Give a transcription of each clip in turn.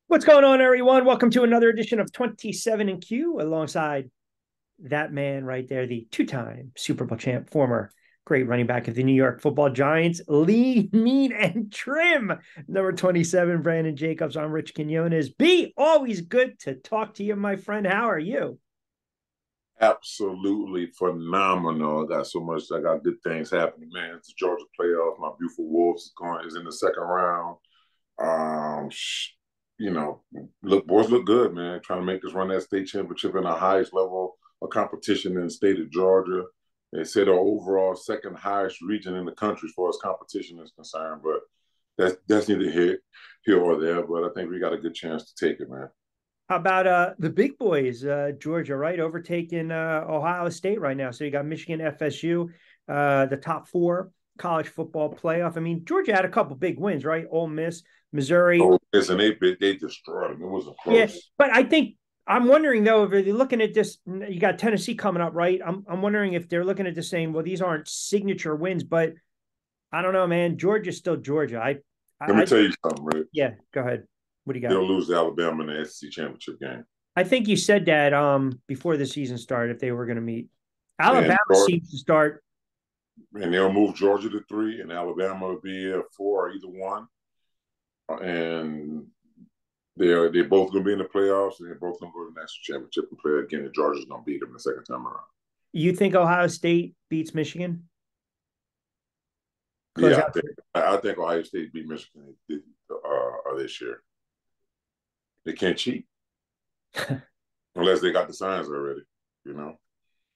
What's going on, everyone? Welcome to another edition of 27 and Q alongside that man right there, the two-time Super Bowl champ, former great running back of the New York Football Giants, lean, mean, and trim. Number 27, Brandon Jacobs. I'm Rich Quinones. B, always good to talk to you, my friend. How are you? Absolutely phenomenal. I got so much. I got good things happening, man. It's the Georgia playoffs. My beautiful Wolves is in the second round. Um, you know, boys look good, man. Trying to make this run that state championship in the highest level of competition in the state of Georgia. They said the overall second highest region in the country as far as competition is concerned, but that's neither here or there. But I think we got a good chance to take it, man. How about the big boys, Georgia, right? Overtaking Ohio State right now. So you got Michigan, FSU, the top four college football playoff. I mean, Georgia had a couple big wins, right? Ole Miss, Missouri. Oh, listen, they destroyed them. It wasn't Yeah, close. but I think I'm wondering though, if you're looking at this, you got Tennessee coming up, right? I'm wondering if they're looking at this saying, well, these aren't signature wins, but I don't know, man. Georgia's still Georgia. Let me I tell you something, Rich. yeah, go ahead. What do you got? They'll lose to Alabama in the SEC championship game. I think you said that before the season started if they were going to meet. And Alabama seems to start. they'll move Georgia to 3, and Alabama will be at 4 or either one. And they're both going to be in the playoffs, and they're both going to go to the national championship and play again. And Georgia's going to beat them the second time around. You think Ohio State beats Michigan? Close Yeah, out. I think Ohio State beat Michigan this year. They can't cheat unless they got the signs already, you know.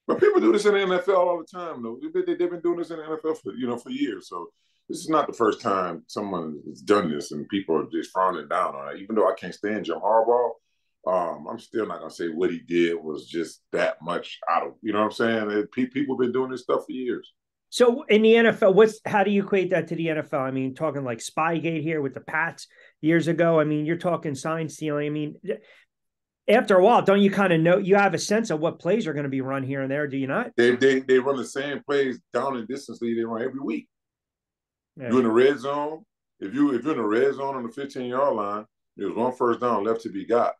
But people do this in the NFL all the time, though. They've been doing this in the NFL for years. So this is not the first time someone has done this, and people are just frowning down on it. Even though I can't stand Jim Harbaugh, I'm still not gonna say what he did was just that much out of. You know what I'm saying? People have been doing this stuff for years. So in the NFL, how do you equate that to the NFL? I mean, talking like Spygate here with the Pats years ago. I mean, you're talking sign stealing. I mean, after a while, don't you kind of know you have a sense of what plays are going to be run here and there? Do you not? They run the same plays down and distance lead they run every week. Yeah. You're in the red zone. If you're in the red zone on the 15-yard line, there's one first down left to be got.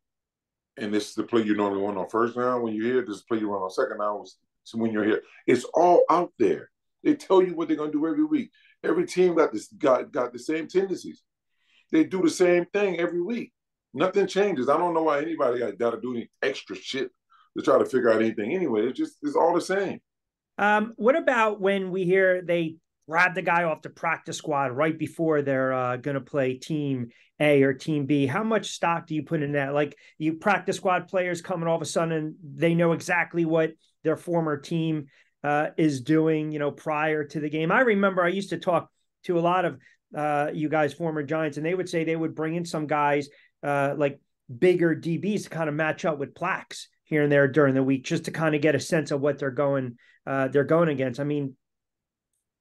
And this is the play you normally run on first down. When you hear this play you run on second down, when you're here, it's all out there. They tell you what they're gonna do every week. Every team got the same tendencies. They do the same thing every week. Nothing changes. I don't know why anybody got to do any extra shit to try to figure out anything. Anyway, it's all the same. What about when we hear they grab the guy off the practice squad right before they're going to play team A or team B? How much stock do you put in that? Like you practice squad players coming all of a sudden and they know exactly what their former team is doing, prior to the game. I remember I used to talk to a lot of you guys, former Giants, and they would say they would bring in some guys like bigger DBs to kind of match up with plaques here and there during the week, just to kind of get a sense of what they're going against. I mean,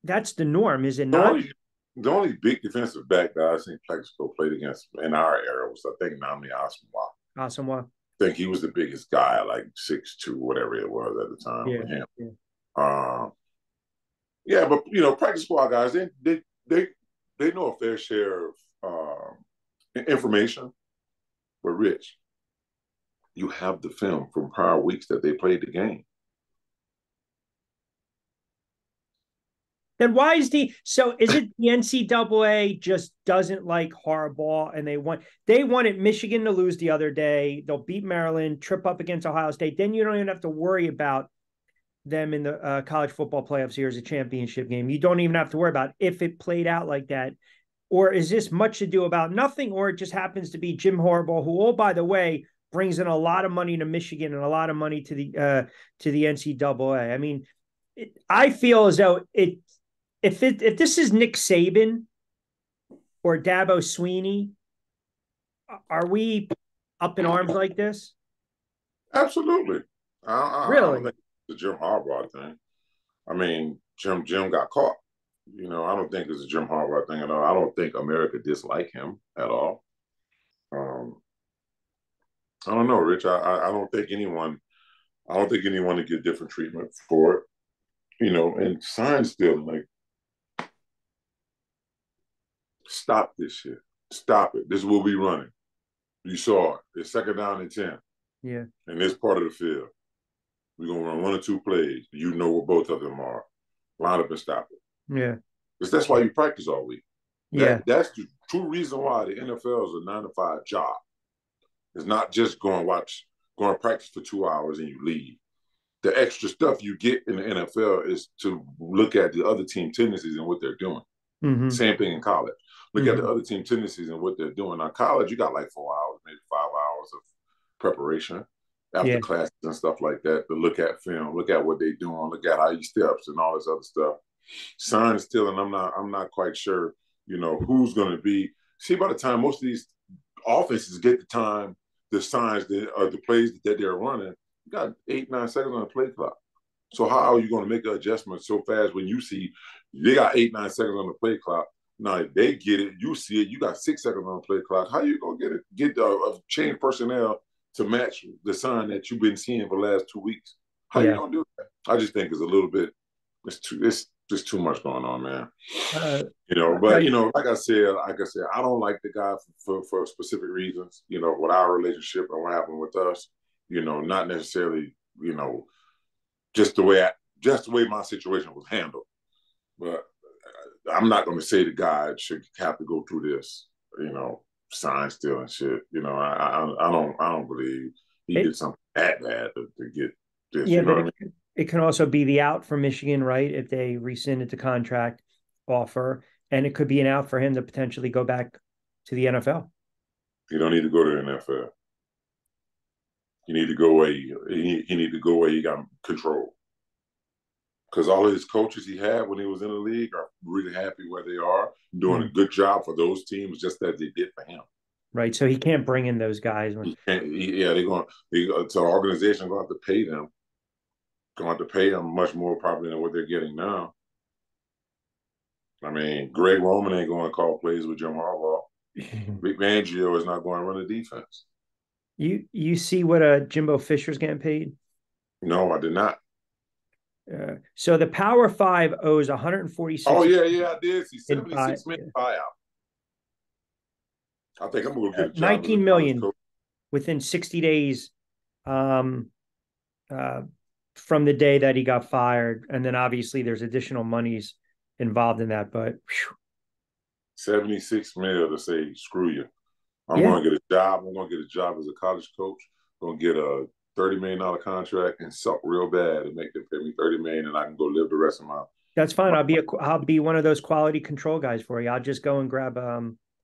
that's the norm, is it The not? only the only big defensive back that I seen Plaxico played against in our era was I think Nami Asuma. Awesome. Well, I think he was the biggest guy, like 6'2", whatever it was at the time yeah, for him. yeah. Um, yeah, but practice squad guys, they they know a fair share of information. But Rich, you have the film from prior weeks that they played the game. Then why is is it the NCAA just doesn't like Harbaugh and they wanted Michigan to lose the other day. They'll beat Maryland, trip up against Ohio State. Then you don't even have to worry about them in the college football playoffs here as a championship game. You don't even have to worry about if it played out like that. Or is this much ado about nothing? Or it just happens to be Jim Harbaugh, who, oh, by the way, brings in a lot of money to Michigan and a lot of money to the NCAA. I mean, I feel as though if this is Nick Saban or Dabo Sweeney, are we up in arms like this? Absolutely. I don't Really? think it's a Jim Harbaugh thing. I mean, Jim got caught. I don't think it's a Jim Harbaugh thing at all. I don't think America dislike him at all. Um, I don't know, Rich. I don't think anyone. I don't think anyone would get different treatment for it. And sign still like stop this shit. Stop it. This is what we running. You saw it. It's second down and 10 Yeah. in this part of the field. We're going to run one or two plays. You know what both of them are. Line up and stop it. Yeah. Because that's why you practice all week. Yeah. That's the true reason why the NFL is a 9 to 5 job. It's not just go and practice for 2 hours and you leave. The extra stuff you get in the NFL is to look at the other team tendencies and what they're doing. Mm-hmm. Same thing in college. Look mm-hmm. at the other team tendencies and what they're doing. Now, college, you got like 4 hours, maybe 5 hours of preparation after classes and stuff like that to look at film, look at what they're doing, look at how he steps and all this other stuff. Sign stealing, I'm not quite sure, who's going to be. See, by the time most of these offenses get the signs or the plays that they're running, you got 8-9 seconds on the play clock. So how are you going to make the adjustment so fast when you see they got 8-9 seconds on the play clock? Now they get it, you see it. You got 6 seconds on the play clock. How are you going to get change personnel to match the sign that you've been seeing for the last 2 weeks? How are you going to do that? I just think it's a little bit. It's just too much going on, man. But like I said, I don't like the guy for specific reasons. With our relationship and what happened with us. Not necessarily. Just the way my situation was handled. But I'm not going to say the guy should have to go through this. Sign stealing shit. I don't believe he did something that bad to get this. Yeah, but it can also be the out for Michigan, right? If they rescinded the contract offer, and it could be an out for him to potentially go back to the NFL. You don't need to go to the NFL. You need to go where he need to go where he got control. Because all of his coaches he had when he was in the league are really happy where they are, doing a good job for those teams, just as they did for him. Right. So he can't bring in those guys. The organization going to have to pay them. Going to have to pay them much more probably than what they're getting now. I mean, Greg Roman ain't going to call plays with Jim Harbaugh. Vic Fangio is not going to run the defense. You see what Jimbo Fisher's getting paid? No, I did not. So the Power 5 owes 146. Oh yeah, I did see 76 million buyout. I think I'm going to get a job 19 million within 60 days from the day that he got fired, and then obviously there's additional monies involved in that. But 76 mil to say screw you. I'm going to get a job. I'm going to get a job as a college coach. I'm going to get a $30 million contract and suck real bad and make them pay me $30 million, and I can go live the rest of my. That's fine. I'll be one of those quality control guys for you. I'll just go and grab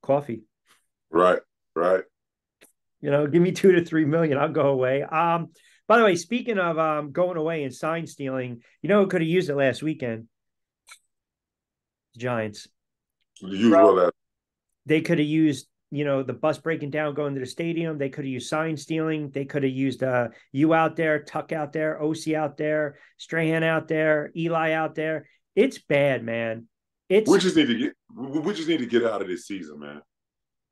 coffee. Right. Give me $2 to $3 million. I'll go away. By the way, speaking of going away and sign stealing, who could have used it last weekend? The Giants. They could have used. The bus breaking down, going to the stadium. They could have used sign stealing. They could have used you out there, Tuck out there, OC out there, Strahan out there, Eli out there. It's bad, man. We just need to get out of this season, man.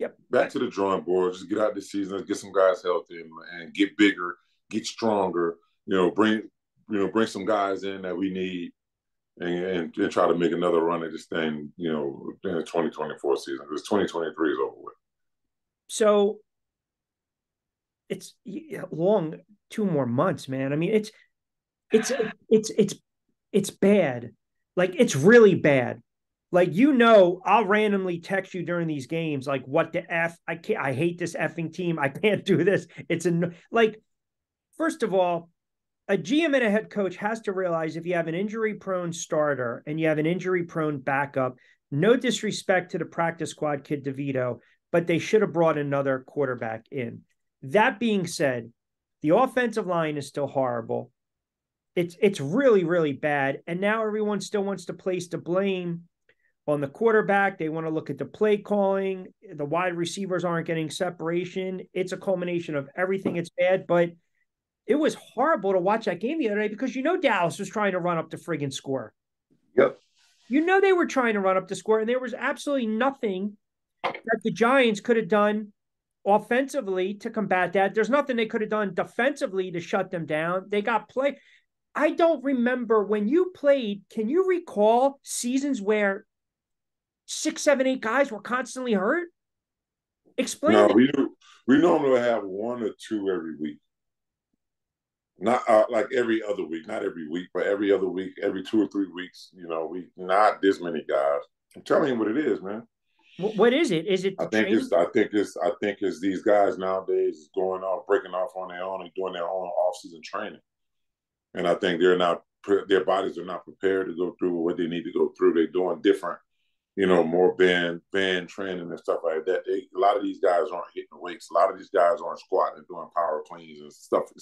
Yep. Back to the drawing board. Just get out this season. Get some guys healthy and get bigger, get stronger. Bring some guys in that we need. And try to make another run at this thing, in the 2024 season, because 2023 is over with. So it's long, 2 more months, man. I mean, it's bad. Like, it's really bad. Like, I'll randomly text you during these games, like, what the F? I hate this effing team. I can't do this. First of all, a GM and a head coach has to realize if you have an injury-prone starter and you have an injury-prone backup, no disrespect to the practice squad kid DeVito, but they should have brought another quarterback in. That being said, the offensive line is still horrible. It's really, really bad. And now everyone still wants to place the blame on the quarterback. They want to look at the play calling. The wide receivers aren't getting separation. It's a culmination of everything. It's bad, but it was horrible to watch that game the other day because Dallas was trying to run up the friggin' score. Yep. They were trying to run up the score, and there was absolutely nothing that the Giants could have done offensively to combat that. There's nothing they could have done defensively to shut them down. They got play. I don't remember when you played. Can you recall seasons where 6, 7, 8 guys were constantly hurt? Explain. No, We normally have one or two every week. Not like every other week, not every week, but every other week, every 2 or 3 weeks. We not this many guys. I'm telling you what it is, man. What is it? Is it I the think training? I think it's these guys nowadays going off, breaking off on their own and doing their own off-season training. And I think their bodies are not prepared to go through what they need to go through. They're doing different, more band training and stuff like that. A lot of these guys aren't hitting weights. A lot of these guys aren't squatting and doing power cleans and stuff, and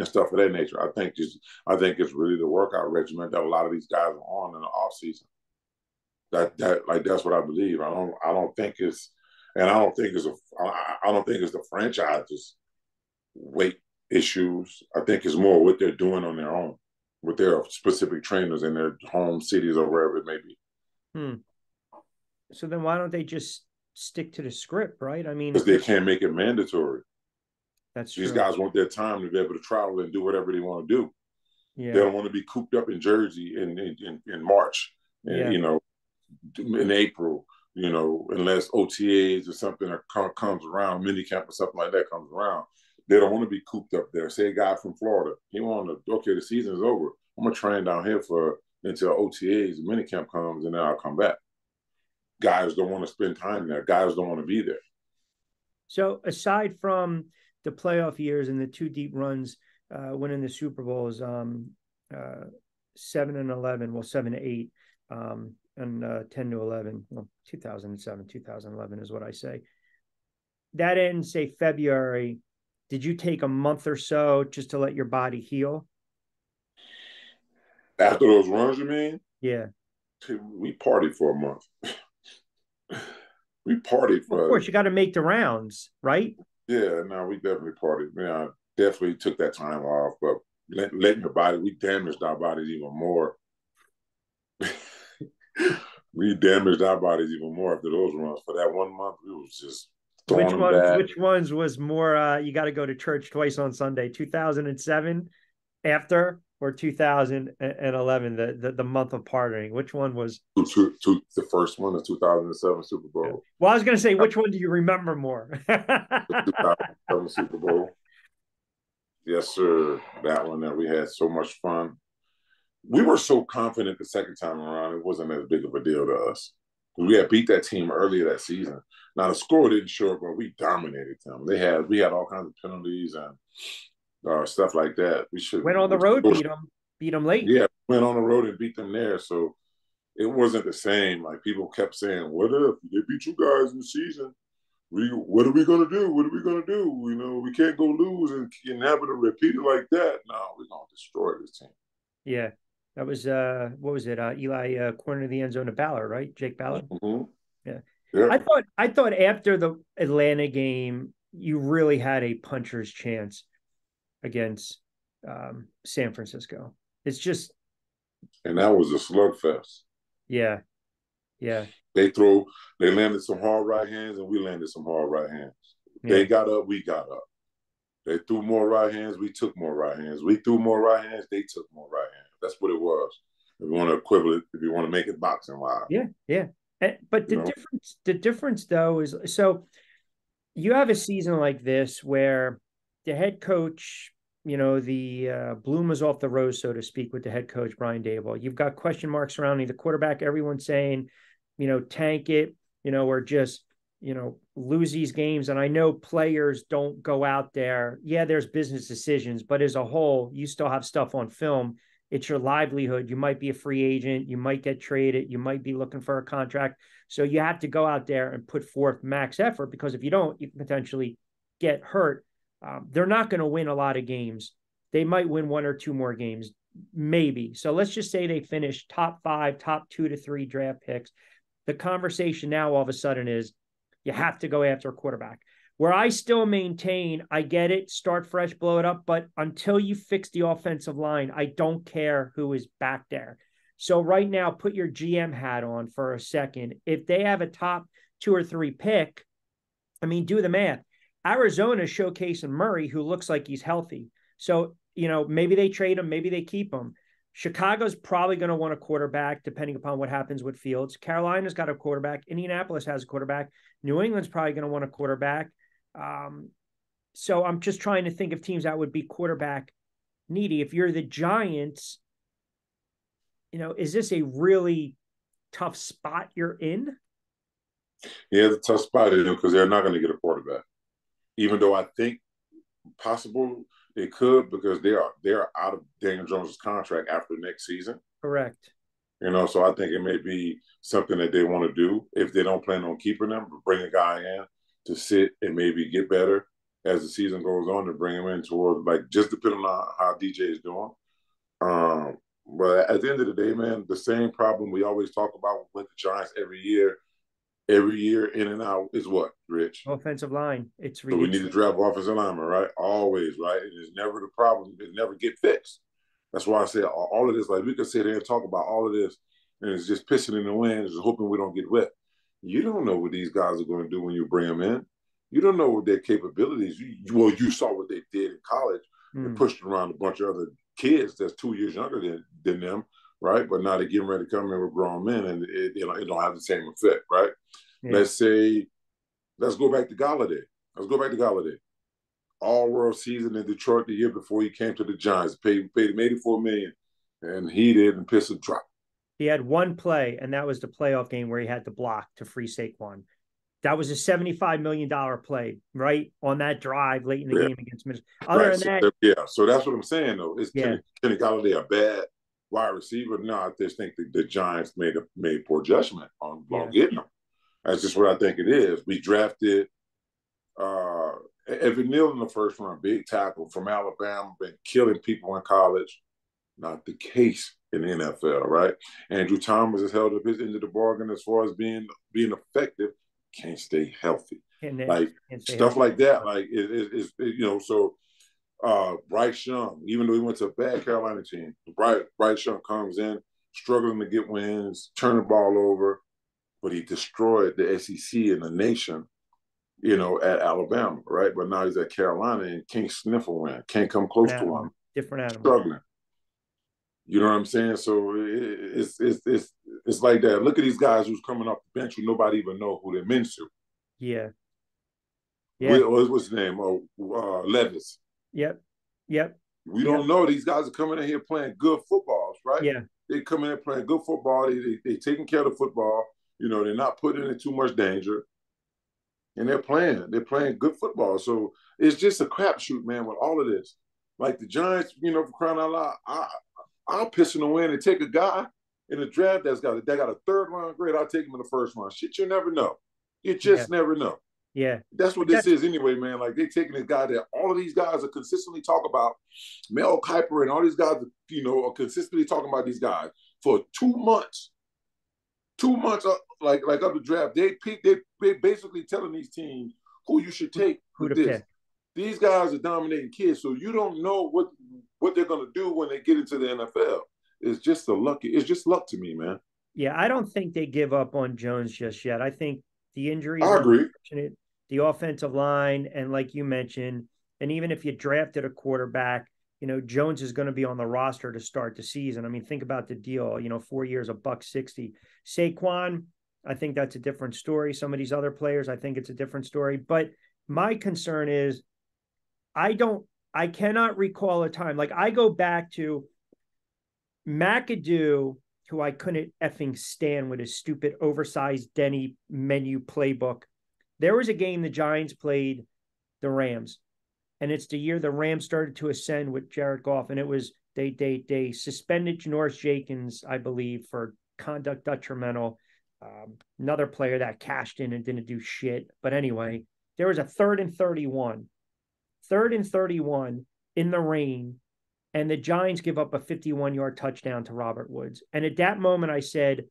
stuff of that nature. I think it's really the workout regimen that a lot of these guys are on in the off season. That's what I believe. I don't think it's the franchise's weight issues. I think it's more what they're doing on their own with their specific trainers in their home cities or wherever it may be. So then why don't they just stick to the script, right? I mean, because they can't make it mandatory. That's These true. guys want their time to be able to travel and do whatever they want to do. Yeah. They don't want to be cooped up in Jersey in March, and, in April, unless OTAs or something comes around, minicamp or something like that comes around. They don't want to be cooped up there. Say a guy from Florida, he want to, okay, the season's over. I'm going to train down here until OTAs and minicamp comes, and then I'll come back. Guys don't want to spend time there. Guys don't want to be there. So aside from the playoff years and the two deep runs, winning the Super Bowls, 7-11, 7-8, and 10-11. Well, 2007, 2011 is what I say. That ends, say, February. Did you take a month or so just to let your body heal? After those runs, you mean? Yeah. We partied for a month. We partied for. Of course, you got to make the rounds, right? Yeah, no, we definitely partied. I definitely took that time off, but letting your body, we damaged our bodies even more. We damaged our bodies even more after those runs. For that 1 month, we was just throwing them back. Which ones was more, you got to go to church twice on Sunday, 2007 after, or 2011, the month of partying? Which one was? The first one, the 2007 Super Bowl. Yeah. Well, I was going to say, which one do you remember more? The 2007 Super Bowl. Yes, sir. That one that we had so much fun. We were so confident the second time around, it wasn't as big of a deal to us. We had beat that team earlier that season. Now, the score didn't show up, but we dominated them. We had all kinds of penalties and stuff like that. We should went on the road, beat them late. Yeah, went on the road and beat them there. So it wasn't the same. Like, people kept saying, "What if they beat you guys in the season? What are we gonna do? What are we gonna do? We can't go lose and have it repeat it like that. No, we're gonna destroy this team." Yeah, that was what was it? Eli corner the end zone of Ballard, right? Jake Ballard. Mm-hmm. Yeah. I thought after the Atlanta game, you really had a puncher's chance against San Francisco. It's just, and that was a slugfest. Yeah. They landed some hard right hands, and we landed some hard right hands. Yeah. They got up, we got up. They threw more right hands, we took more right hands. We threw more right hands, they took more right hands. That's what it was. If you want to equivalent, if you want to make it boxing wise. Yeah. But the difference though is, so you have a season like this where the head coach, the bloom is off the rose, so to speak, with the head coach, Brian Daboll. You've got question marks surrounding the quarterback. Everyone's saying, tank it, or just, lose these games. And I know players don't go out there. Yeah, there's business decisions, but as a whole, you still have stuff on film. It's your livelihood. You might be a free agent. You might get traded. You might be looking for a contract. So you have to go out there and put forth max effort, because if you don't, you can potentially get hurt. They're not going to win a lot of games. They might win 1 or 2 more games, maybe. So let's just say they finish top 5, top 2 to 3 draft picks. The conversation now all of a sudden is you have to go after a quarterback. Where I still maintain, I get it, start fresh, blow it up, but until you fix the offensive line, I don't care who is back there. So right now, put your GM hat on for a second. If they have a top 2 or 3 pick, do the math. Arizona showcasing Murray, who looks like he's healthy. So, maybe they trade him, maybe they keep him. Chicago's probably going to want a quarterback, depending upon what happens with Fields. Carolina's got a quarterback. Indianapolis has a quarterback. New England's probably going to want a quarterback. So I'm just trying to think of teams that would be quarterback needy. If you're the Giants, is this a really tough spot you're in? Yeah, it's a tough spot in them because they're not going to get a quarterback. Even though I think possible they could because they're out of Daniel Jones's contract after next season. Correct. So I think it may be something that they want to do if they don't plan on keeping them, but bring a guy in to sit and maybe get better as the season goes on to bring him in towards just depending on how DJ is doing. But at the end of the day, man, the same problem we always talk about with the Giants every year in and out is what, Rich? Offensive line. It's so we need to draft offensive linemen, right? Always, right? And it's never the problem. It never get fixed. That's why I say all of this, like we could sit here and talk about all of this and it's just pissing in the wind, just hoping we don't get wet. You don't know what these guys are going to do when you bring them in. You don't know what their capabilities. You saw what they did in college and pushed around a bunch of other kids that's 2 years younger than them, right? But now they're getting ready to come in with grown men and it don't have the same effect, right? Yeah. Let's go back to Golladay. All-world season in Detroit the year before he came to the Giants. Paid him $84 million, and he didn't piss a drop. He had one play, and that was the playoff game where he had to block to free Saquon. That was a $75 million play, right, on that drive late in the game against Minnesota. Other than that, so that's what I'm saying, though. Is Kenny Golladay a bad wide receiver? No, I just think the Giants made poor judgment on getting him. That's just what I think it is. We drafted Evan Neal in the first round, big tackle from Alabama, been killing people in college. Not the case in the NFL, right? Andrew Thomas has held up his end of the bargain as far as being effective. Can't stay healthy. Stuff like that. Like so Bryce Young, even though he went to a bad Carolina team, Bryce Young comes in struggling to get wins, turn the ball over, but he destroyed the SEC and the nation, at Alabama, right? But now he's at Carolina and can't sniff a win, can't come close to one. Different animal. Struggling. You know what I'm saying? So it's like that. Look at these guys who's coming off the bench who nobody even know who they're meant to. Yeah. What's his name? Levis. Yep. We don't know. These guys are coming in here playing good footballs, right? Yeah. They come in playing good football. They taking care of the football. They're not putting in too much danger. And they're playing good football. So it's just a crapshoot, man, with all of this. Like the Giants, for crying out loud, I'll piss in the wind and take a guy in a draft that got a third round grade. I'll take him in the first round. Shit, you never know. You just never know. Yeah. That's what this is anyway, man. Like they're taking this guy that all of these guys are consistently talk about. Mel Kiper and all these guys, are consistently talking about these guys for 2 months. 2 months like of the draft. They basically telling these teams who you should take. Who to pick. These guys are dominating kids, so you don't know what they're going to do when they get into the NFL. It's just luck to me, man. Yeah, I don't think they give up on Jones just yet. I think the injuries I agree. The offensive line, and like you mentioned, and even if you drafted a quarterback, Jones is going to be on the roster to start the season. I mean, think about the deal, 4 years, $160. Saquon, I think that's a different story. Some of these other players, I think it's a different story. But my concern is I cannot recall a time. Like I go back to McAdoo, who I couldn't effing stand with his stupid oversized Denny menu playbook. There was a game the Giants played the Rams, and it's the year the Rams started to ascend with Jared Goff, and it was they suspended Janoris Jenkins, I believe, for conduct detrimental. Another player that cashed in and didn't do shit. But anyway, there was a 3rd and 31 in the rain, and the Giants give up a 51-yard touchdown to Robert Woods. And at that moment, I said,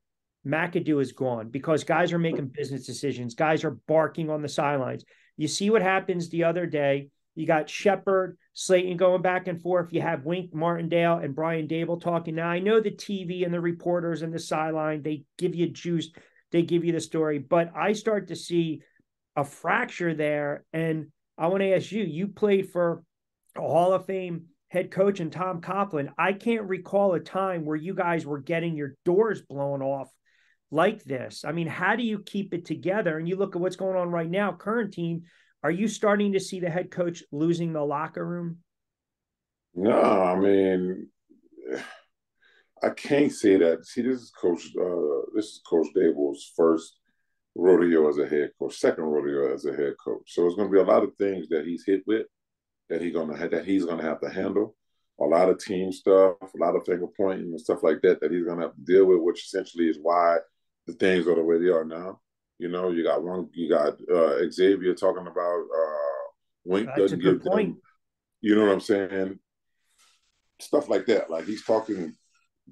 McAdoo is gone because guys are making business decisions. Guys are barking on the sidelines. You see what happens the other day. You got Shepard, Slayton going back and forth. You have Wink Martindale and Brian Dable talking. Now, I know the TV and the reporters and the sideline, they give you juice. They give you the story. But I start to see a fracture there. And I want to ask you, you played for a Hall of Fame head coach and Tom Coughlin. I can't recall a time where you guys were getting your doors blown off like this. I mean, how do you keep it together? And you look at what's going on right now, current team Are you starting to see the head coach losing the locker room? No, I mean, I can't say that. See, this is Coach Dable's first rodeo as a head coach, second rodeo as a head coach. So it's going to be a lot of things that he's hit with that he's gonna have to handle. A lot of team stuff, a lot of finger pointing and stuff like that he's gonna have to deal with, which essentially is why the things are the way they are now. You know, you got Xavier talking about Wink That's a doesn't good give point. them, you know what I'm saying? Stuff like that. Like he's talking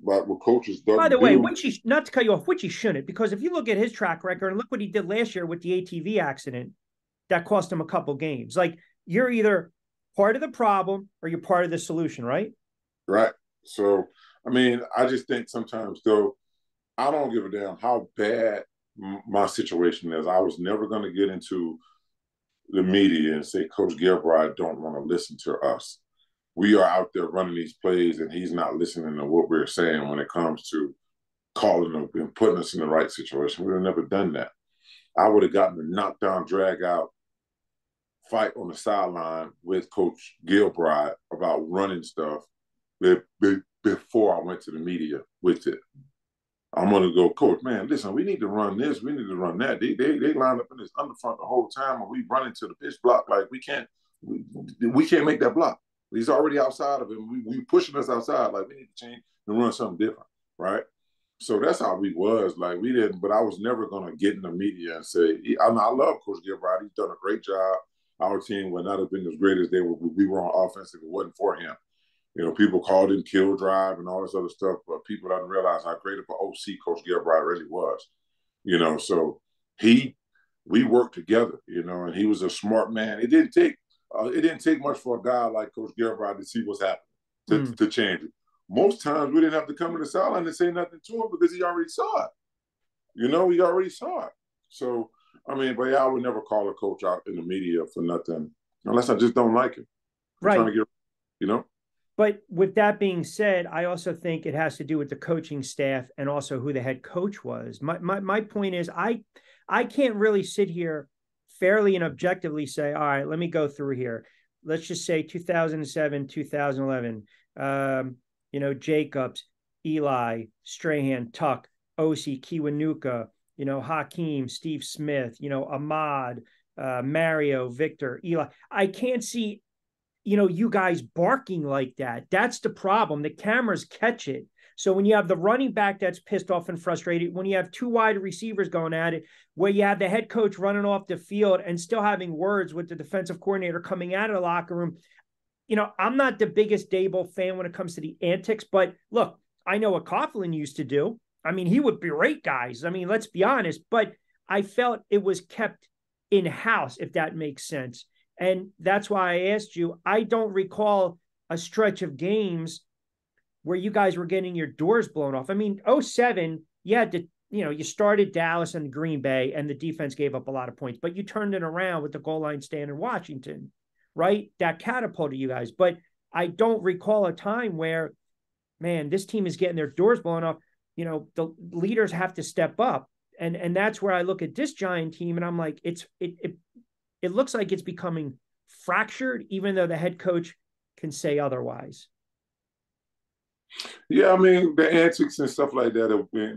about what coaches By doesn't the way, do. which he, not to cut you off, which he shouldn't, because if you look at his track record and look what he did last year with the ATV accident, that cost him a couple games. Like you're either part of the problem or you're part of the solution, right? Right. So I mean, I just think sometimes though, I don't give a damn how bad my situation is. I was never going to get into the media and say Coach Gilbride don't want to listen to us. We are out there running these plays, and he's not listening to what we're saying when it comes to calling them and putting us in the right situation. We've never done that. I would have gotten a knockdown, drag out fight on the sideline with Coach Gilbride about running stuff before I went to the media with it. I'm gonna go, Coach, man, listen, we need to run this, we need to run that. They lined up in this underfront the whole time, and we run into the pitch block like we can't make that block. He's already outside of him. We pushing us outside, like we need to change and run something different, right? So that's how we was. Like we didn't, but I was never gonna get in the media and say, I love Coach Gilbride. He's done a great job. Our team would not have been as great as we were on offense if it wasn't for him. You know, people called him kill drive and all this other stuff, but people don't realize how great of an OC Coach Gilbride really was. You know, so we worked together. You know, and he was a smart man. It didn't take much for a guy like Coach Gilbride to see what's happening to change it. Most times we didn't have to come to the sideline and say nothing to him because he already saw it. You know, he already saw it. So I mean, but yeah, I would never call a coach out in the media for nothing unless I just don't like him. I'm Right. trying to get, you know. But with that being said, I also think it has to do with the coaching staff and also who the head coach was. My point is I can't really sit here fairly and objectively say, all right, let me go through here. Let's just say 2007, 2011, Jacobs, Eli, Strahan, Tuck, Osi, Kiwanuka, Hakeem, Steve Smith, Ahmad, Mario, Victor, Eli. I can't see you guys barking like that. That's the problem. The cameras catch it. So when you have the running back that's pissed off and frustrated, when you have two wide receivers going at it, where you have the head coach running off the field and still having words with the defensive coordinator coming out of the locker room, I'm not the biggest Dable fan when it comes to the antics, but look, I know what Coughlin used to do. I mean, he would berate guys. I mean, let's be honest, but I felt it was kept in-house, if that makes sense. And that's why I asked you. I don't recall a stretch of games where you guys were getting your doors blown off. I mean, 07, you started Dallas and Green Bay, and the defense gave up a lot of points, but you turned it around with the goal line stand in Washington, right? That catapulted you guys. But I don't recall a time where, man, this team is getting their doors blown off. The leaders have to step up. And that's where I look at this Giant team, and I'm like, it looks like it's becoming fractured, even though the head coach can say otherwise. Yeah, I mean, the antics and stuff like that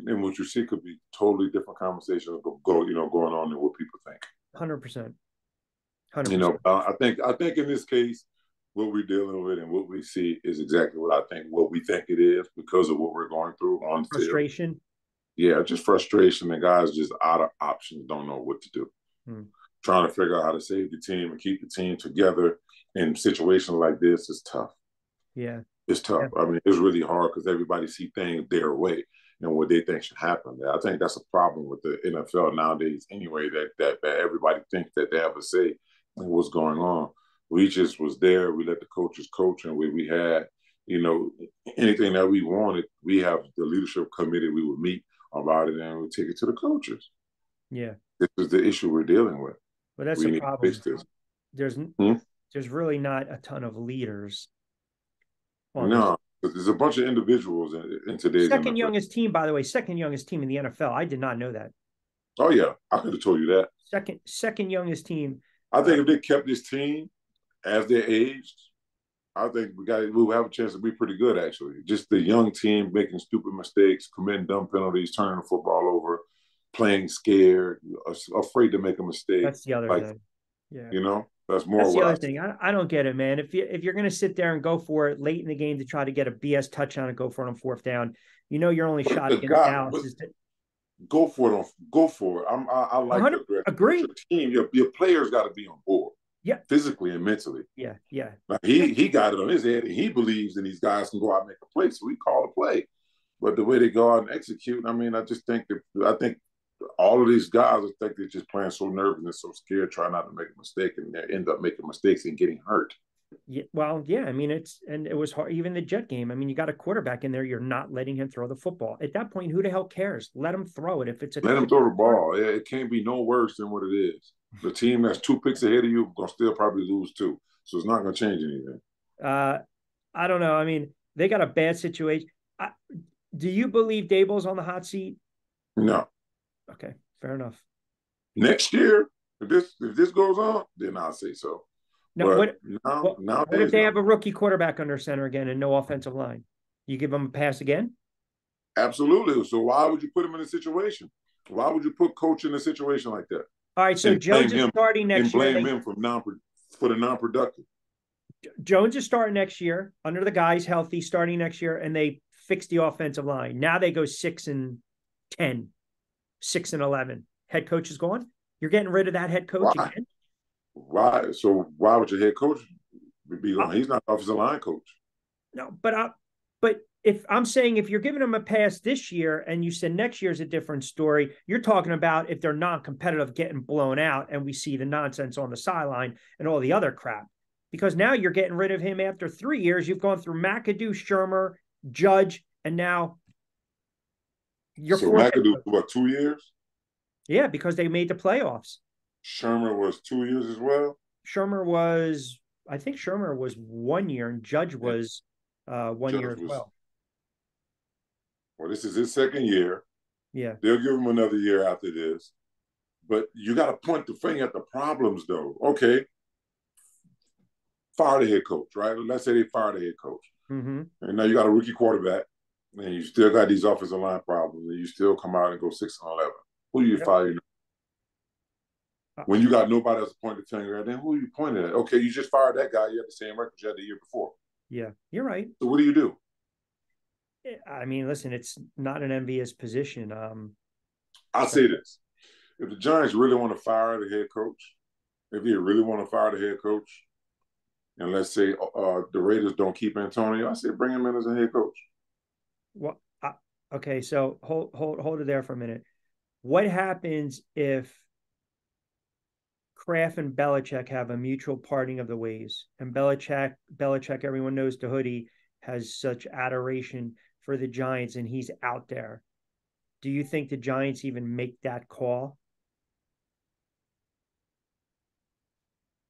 in what you see could be totally different conversations going on than what people think. 100%. I think in this case, what we're dealing with and what we see is exactly what we think it is because of what we're going through on frustration. Yeah, just frustration, and guys just out of options, don't know what to do. Trying to figure out how to save the team and keep the team together in situations like this is tough. Yeah. It's tough. Yeah. I mean, it's really hard because everybody see things their way and what they think should happen. I think that's a problem with the NFL nowadays anyway, that everybody thinks that they have a say in what's going on. We just was there. We let the coaches coach, and we had, anything that we wanted, we have the leadership committee we would meet about it, and we take it to the coaches. Yeah. This is the issue we're dealing with. But that's the problem. There's really not a ton of leaders. No, there's a bunch of individuals in today's second NFL. Youngest team, by the way, second youngest team in the NFL. I did not know that. Oh yeah, I could have told you that. Second youngest team. I think if they kept this team as they aged, I think we'll have a chance to be pretty good, actually. Just the young team making stupid mistakes, committing dumb penalties, turning the football over, playing scared, afraid to make a mistake. That's the other Like, thing. Yeah. that's more That's the what other I thing. see. I don't get it, man. If you're going to sit there and go for it late in the game to try to get a BS touchdown and go for it on fourth down, your only But shot the against guy, Dallas is to go for it. Go for it. I like 100 your direction, but agree. your team, your players got to be on board, Yeah. physically and mentally. Yeah. Yeah. Like he got it on his head, and he believes that these guys can go out and make a play, so he called a play. But the way they go out and execute, I mean, I just think I think all of these guys, I think they're just playing so nervous and so scared, trying not to make a mistake, and they end up making mistakes and getting hurt. Yeah, well, yeah. I mean, it was hard. Even the Jet game. I mean, you got a quarterback in there. You're not letting him throw the football. At that point, who the hell cares? Let him throw it. If it's a Let him throw the ball. It can't be no worse than what it is. The team that's 2 picks ahead of you gonna still probably lose two, so it's not gonna change anything. Uh, I don't know. I mean, they got a bad situation. Do you believe Dable's on the hot seat? No. Okay, fair enough. Next year, if this goes on, then I'll say so. No, But what if nowadays, they no. have a rookie quarterback under center again and no offensive line? You give them a pass again? Absolutely. So why would you put him in a situation? Why would you put coach in a situation like that All right, so and blame Jones is him starting next year. for the non-productive? Jones is starting next year under the guys healthy starting next year, and they fix the offensive line. Now they go 6-10, 6-11. Head coach is gone. You're getting rid of that head coach Why? again. Why? So why would your head coach be gone? He's not offensive line coach. No, but if I'm saying if you're giving them a pass this year and you said next year's a different story, you're talking about if they're non-competitive getting blown out and we see the nonsense on the sideline and all the other crap. Because now you're getting rid of him after 3 years. You've gone through McAdoo, Shermer, Judge, and now you're So fourth. McAdoo, what, 2 years? Yeah, because they made the playoffs. Shermer was 2 years as well. I think Shermer was 1 year and Judge was 1 year as well. Well, this is his second year. Yeah. They'll give him another year after this. But you got to point the finger at the problems, though. Okay, fire the head coach, right? Let's say they fire the head coach. Mm-hmm. And now you got a rookie quarterback, and you still got these offensive line problems, and you still come out and go 6-11. Who do you fire? When you got nobody else to point the finger at, then who are you pointing at? Okay, you just fired that guy. You had the same record you had the year before. Yeah, you're right. So what do you do? I mean, listen, it's not an envious position. I'll say this. If the Giants really want to fire the head coach, if they really want to fire the head coach, and let's say the Raiders don't keep Antonio, I say bring him in as a head coach. Well, okay, so hold it there for a minute. What happens if Kraft and Belichick have a mutual parting of the ways? And Belichick, everyone knows the hoodie, has such adoration for the Giants, and he's out there. Do you think the Giants even make that call?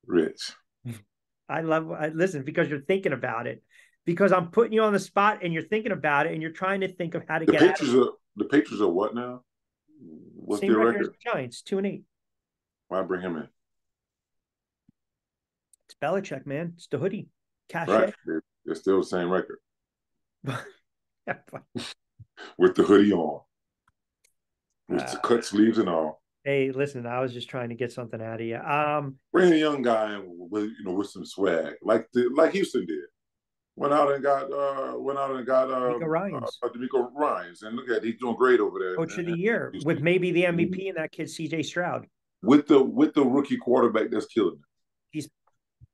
Rich. Listen, because you're thinking about it, because I'm putting you on the spot and you're thinking about it and you're trying to think of how to get out of it. The Patriots are what now? What's Same their record record? as the Giants, 2-8. Why bring him in? It's Belichick, man. It's the hoodie. Cachet. Right. They're still the same record. With the hoodie on. With the cut sleeves and all. Hey, listen, I was just trying to get something out of you. Bring a young guy in with some swag, like Houston did. Went out and got DeMeco Ryans, and look at he's doing great over there. Coach of the year with maybe the MVP in that kid, CJ Stroud. With the rookie quarterback that's killing him. He's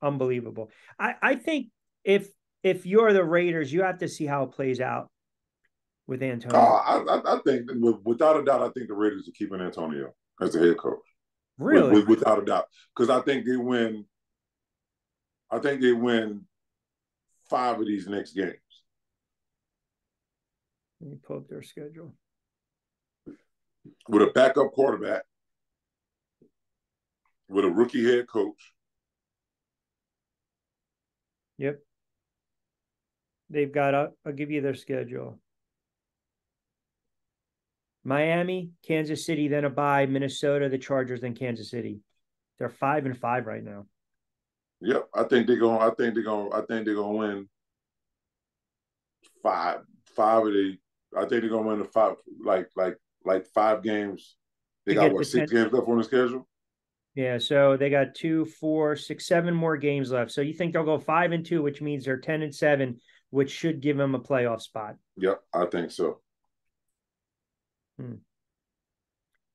unbelievable. I think if you're the Raiders, you have to see how it plays out with Antonio. I think without a doubt, I think the Raiders are keeping Antonio as the head coach. Really? Without a doubt. Because I think they win 5 of these next games. Let me pull up their schedule. With a backup quarterback, with a rookie head coach. Yep. They've got, I'll give you their schedule. Miami, Kansas City, then a bye, Minnesota, the Chargers, then Kansas City. They're 5-5 right now. Yep, I think they're going. Win five. Five of the. I think they're gonna win the five. Like 5 games. They To got get what, to 10. 6 games left on the schedule. Yeah, so they got 2, 4, 6, 7 more games left. So you think they'll go 5-2, which means they're 10-7, which should give them a playoff spot. Yep, I think so.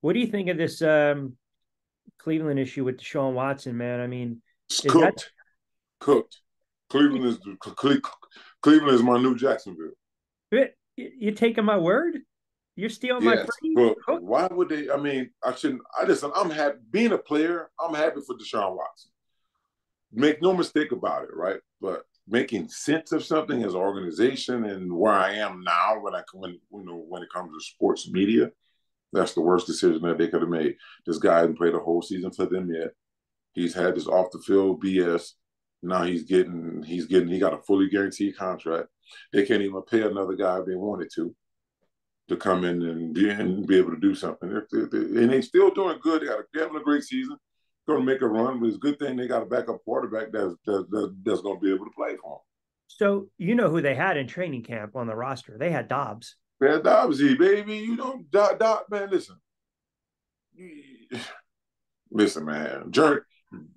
What do you think of this Cleveland issue with Deshaun Watson, man? I mean, It's is that cooked. Cleveland is my new Jacksonville. you taking my word? You're stealing my Yes, phrase? but why would they? I mean, I shouldn't. I listen. I'm happy being a player. I'm happy for Deshaun Watson. Make no mistake about it, right? But making sense of something as an organization and where I am now, when it comes to sports media, that's the worst decision that they could have made. This guy hasn't played a whole season for them yet. He's had this off the field BS. Now he got a fully guaranteed contract. They can't even pay another guy if they wanted to come in and be able to do something. And they're still doing good. They're having a great season. Going to make a run, but it's a good thing they got a backup quarterback that's going to be able to play for them. So you know who they had in training camp on the roster? They had Dobbs. They had Dobbs, baby. You know, Dobbs, man. Listen, man.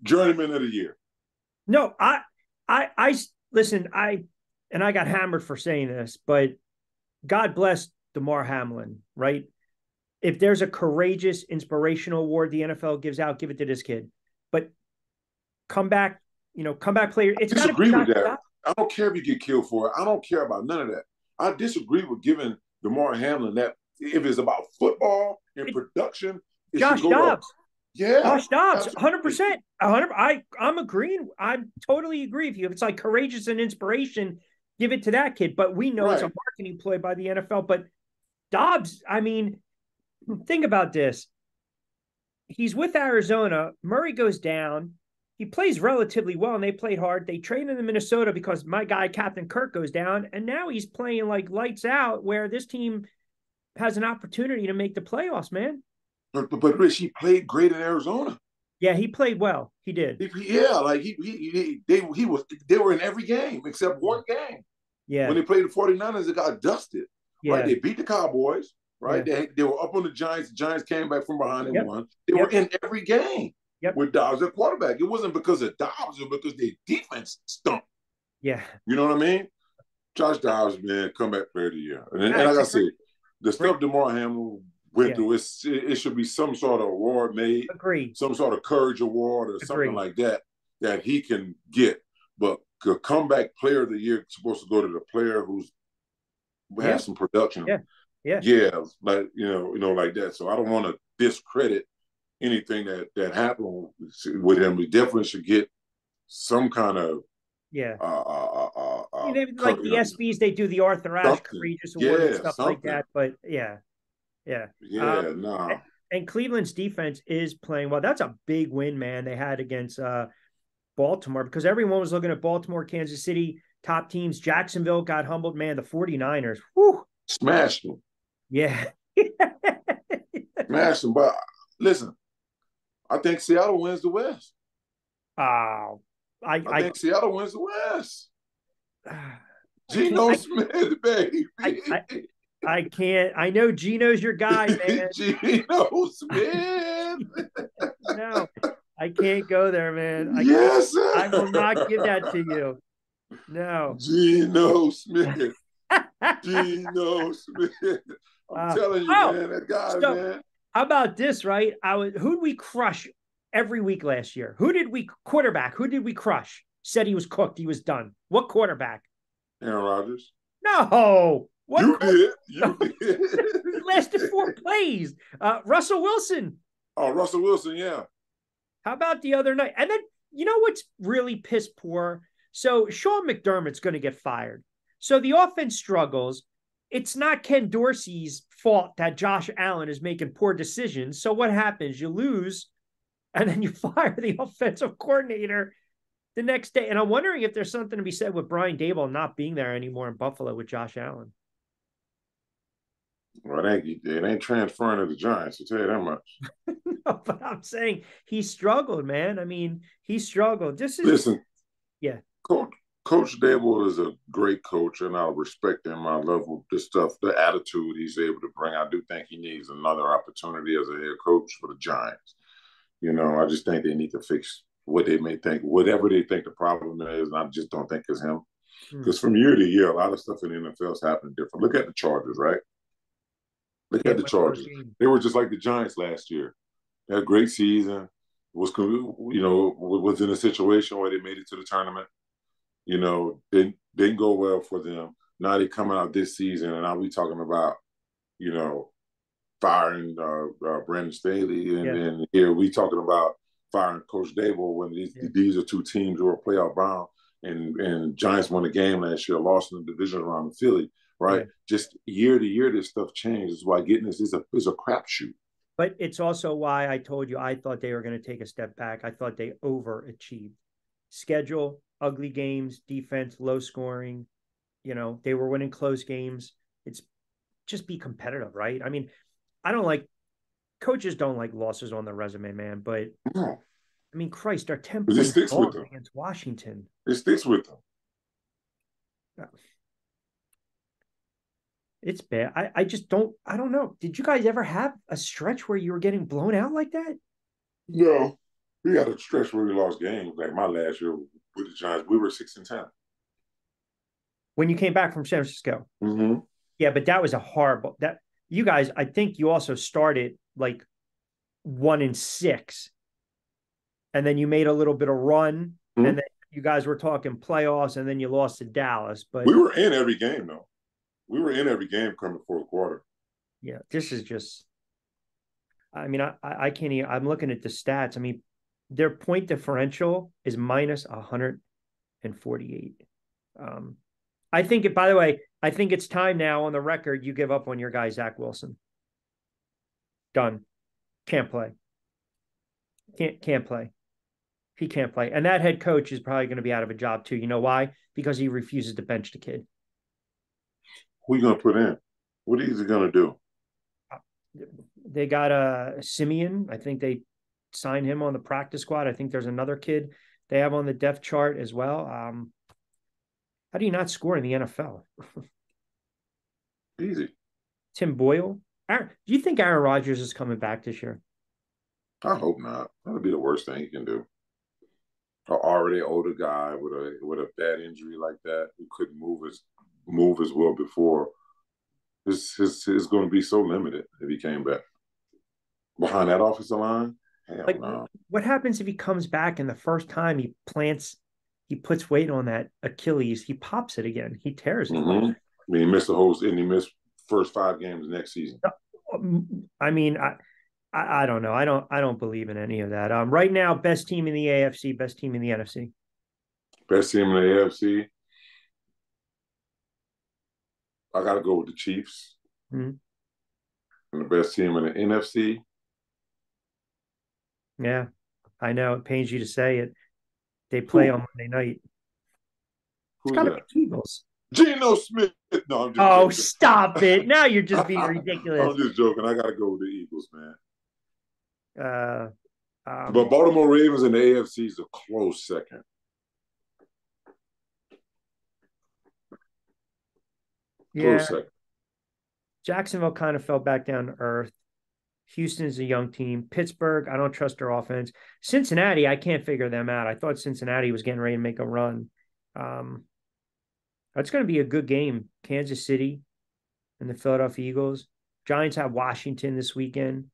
Journeyman of the year. No, I listen. I got hammered for saying this, but God bless Damar Hamlin, right? If there's a courageous, inspirational award the NFL gives out, give it to this kid. But comeback player. It's got to be with that. I don't care if you get killed for it. I don't care about none of that. I disagree with giving Damar Hamlin that. If it's about football and production, Josh Dobbs. Yeah, Josh Dobbs, 100%. 100. I'm agreeing. I totally agree with you. If it's like courageous and inspiration, give it to that kid. But we know it's a marketing ploy by the NFL. But Dobbs, I mean, think about this. He's with Arizona. Murray goes down. He plays relatively well, and they played hard. They trade him in Minnesota because my guy, Captain Kirk, goes down. And now he's playing like lights out, where this team has an opportunity to make the playoffs, man. But Rich, he played great in Arizona. Yeah, he played well. He did. They were in every game except one game. Yeah. When they played the 49ers, it got dusted. Yeah. Right? They beat the Cowboys. Right? Yeah. They were up on the Giants. The Giants came back from behind and won. They were in every game with Dobbs at quarterback. It wasn't because of Dobbs, it was because their defense stunk. Yeah. You know what I mean? Josh Dobbs, man, comeback player of the year. And like I said, the stuff Damar Hamlin went through, it should be some sort of award made. Agreed. Some sort of courage award or something like that he can get. But the comeback player of the year is supposed to go to the player who's has some production. Yeah, like like that. So I don't want to discredit anything that happened with him. We definitely should get some kind of like the ESPYs, they do the Arthur Ashe Courageous Award and stuff like that. But and Cleveland's defense is playing well. That's a big win, man. They had against Baltimore, because everyone was looking at Baltimore, Kansas City, top teams. Jacksonville got humbled, man. The 49ers, smashed them. Yeah. Smashed them. But listen, I think Seattle wins the West. I think Seattle wins the West. Geno Smith, baby. I can't. I know Geno's your guy, man. Geno Smith. No, I can't go there, man. I will not give that to you. No. Geno Smith. Geno Smith. I'm telling you, man, that guy, man. How about this, right? Who'd we crush every week last year? Who did we crush? Said he was cooked. He was done. What quarterback? Aaron Rodgers. No. You did. He lasted 4 plays. Russell Wilson. Oh, Russell Wilson, yeah. How about the other night? And then, you know what's really piss poor? So Sean McDermott's going to get fired. So the offense struggles. It's not Ken Dorsey's fault that Josh Allen is making poor decisions. So what happens? You lose, and then you fire the offensive coordinator the next day. And I'm wondering if there's something to be said with Brian Daboll not being there anymore in Buffalo with Josh Allen. Well, it ain't transferring to the Giants, I'll tell you that much. No, but I'm saying he struggled, man. I mean, he struggled. This is, Listen, yeah, Coach Coach Dable is a great coach, and I respect him. I love the stuff, the attitude he's able to bring. I do think he needs another opportunity as a head coach for the Giants. I just think they need to fix what they may think, whatever they think the problem is. And I just don't think it's him. hmm. Because from year to year, a lot of stuff in the NFL is happening different. Look at the Chargers, right? Look Yeah, at the win close Chargers. game. They were just like the Giants last year. They had a great season. Was in a situation where they made it to the tournament. Didn't go well for them. Now they coming out this season, and now we talking about you know firing Brandon Staley, and, Yeah, and here we talking about firing Coach Dable when yeah. these are two teams who are playoff bound, and Giants won the game last year, lost in the division around Philly, Yeah. right? Just year to year, this stuff changes. Why getting this is a crapshoot. But it's also why I told you I thought they were going to take a step back. I thought they overachieved. Schedule, ugly games, defense, low scoring. They were winning close games. It's just be competitive, right? I mean, I don't like coaches don't like losses on their resume, man. But No, I mean, Christ, they're 10 because it point sticks with dogs them. against Washington. It sticks with them. It's bad. I just I don't know. Did you guys ever have a stretch where you were getting blown out like that? No, we had a stretch where we lost games. Like my last year with the Giants, we were 6-10. When you came back from San Francisco? Mm-hmm. Yeah, but that was a horrible that you guys, I think you also started like 1-6, and then you made a little bit of run, Mm-hmm. and then you guys were talking playoffs, and then you lost to Dallas. But We were in every game though. We were in every game coming fourth quarter. yeah, this is just I mean, I can't even, I'm looking at the stats. I mean, their point differential is minus 148. Um, I think it, by the way, I think it's time now on the record you give up on your guy, Zach Wilson. Done. Can't play. Can't play. He can't play. And that head coach is probably going to be out of a job too. You know why? Because he refuses to bench the kid. Who are you gonna put in? What is he gonna do? They got a Simeon. I think they signed him on the practice squad. I think there's another kid they have on the depth chart as well. How do you not score in the NFL? Easy. Tim Boyle. Do you think Aaron Rodgers is coming back this year? I hope not. That'd be the worst thing he can do. An already older guy with a bad injury like that who couldn't move as well before. His going to be so limited if he came back behind that offensive line. Hell Like, no. what happens if he comes back and the first time he puts weight on that Achilles, he pops it again, he tears it. Mm-hmm. I mean, he missed first 5 games next season. I mean, I don't know. I don't believe in any of that. Right now, best team in the AFC, best team in the NFC. Best team in the AFC. I got to go with the Chiefs. Mm-hmm. And the best team in the NFC. Yeah, I know it pains you to say it. They play on Monday night. It's Who's got to be that? Eagles. Geno Smith. No, I'm just Oh, joking. stop it! Now you're just being ridiculous. I'm just joking. I got to go with the Eagles, man. Uh, But Baltimore Ravens and the AFC is a close second. yeah, Close second. Jacksonville kind of fell back down to earth. Houston's a young team. Pittsburgh, I don't trust their offense. Cincinnati, I can't figure them out. I thought Cincinnati was getting ready to make a run. It's going to be a good game. Kansas City and the Philadelphia Eagles. Giants have Washington this weekend.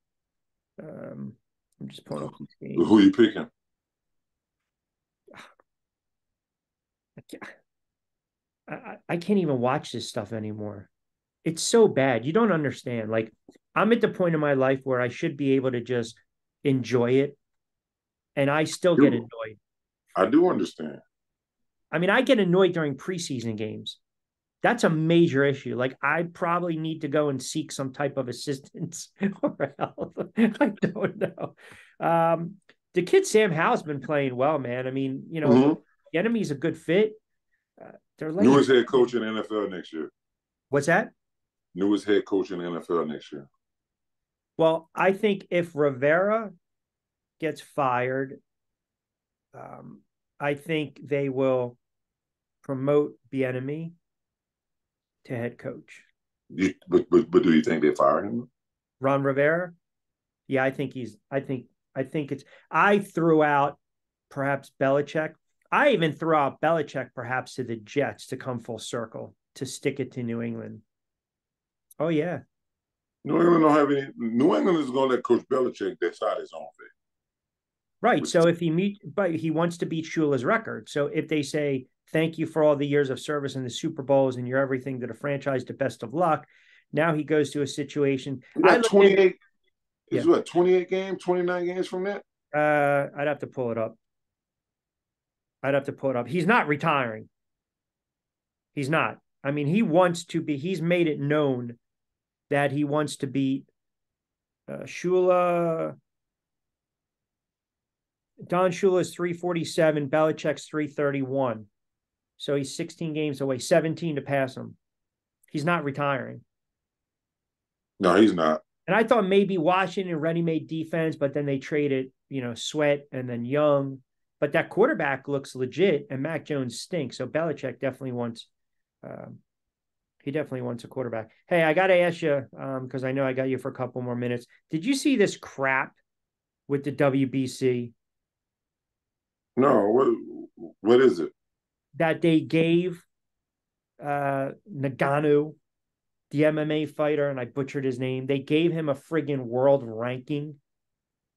I'm just pulling up these games. Who are you picking? I can't even watch this stuff anymore. It's so bad. You don't understand. Like, I'm at the point in my life where I should be able to just enjoy it, and I still get annoyed. I do understand. I mean, I get annoyed during preseason games. That's a major issue. Like, I probably need to go and seek some type of assistance or help. I don't know. The kid Sam Howell's been playing well, man. I mean, the enemy's a good fit. They're like Newest head coach in the NFL next year. What's that? newest head coach in the NFL next year? Well, I think if Rivera gets fired, I think they will promote Bieniemy to head coach. But do you think they fire him? Ron Rivera? Yeah, I think it's I threw out perhaps Belichick. I even threw out Belichick perhaps to the Jets to come full circle to stick it to New England. Oh yeah. New England don't have any. New England is going to let Coach Belichick decide his own fate. Right. So if but he wants to beat Shula's record. So if they say, thank you for all the years of service in the Super Bowls and you're everything to the franchise, to best of luck. Now he goes to a situation. You got 28. Is what 28 games, 29 games from that? I'd have to pull it up. He's not retiring. He's not. I mean, he's made it known that he wants to beat Shula. Don Shula's 347, Belichick's 331. So he's 16 games away, 17 to pass him. He's not retiring. No, he's not. And I thought maybe Washington ready-made defense, but then they traded, Sweat and then Young. But that quarterback looks legit, and Mac Jones stinks. So Belichick definitely wants a quarterback. Hey, I got to ask you, because I know I got you for a couple more minutes. Did you see this crap with the WBC? No, what is it? That they gave Nagano, the MMA fighter, and I butchered his name. They gave him a friggin' world ranking.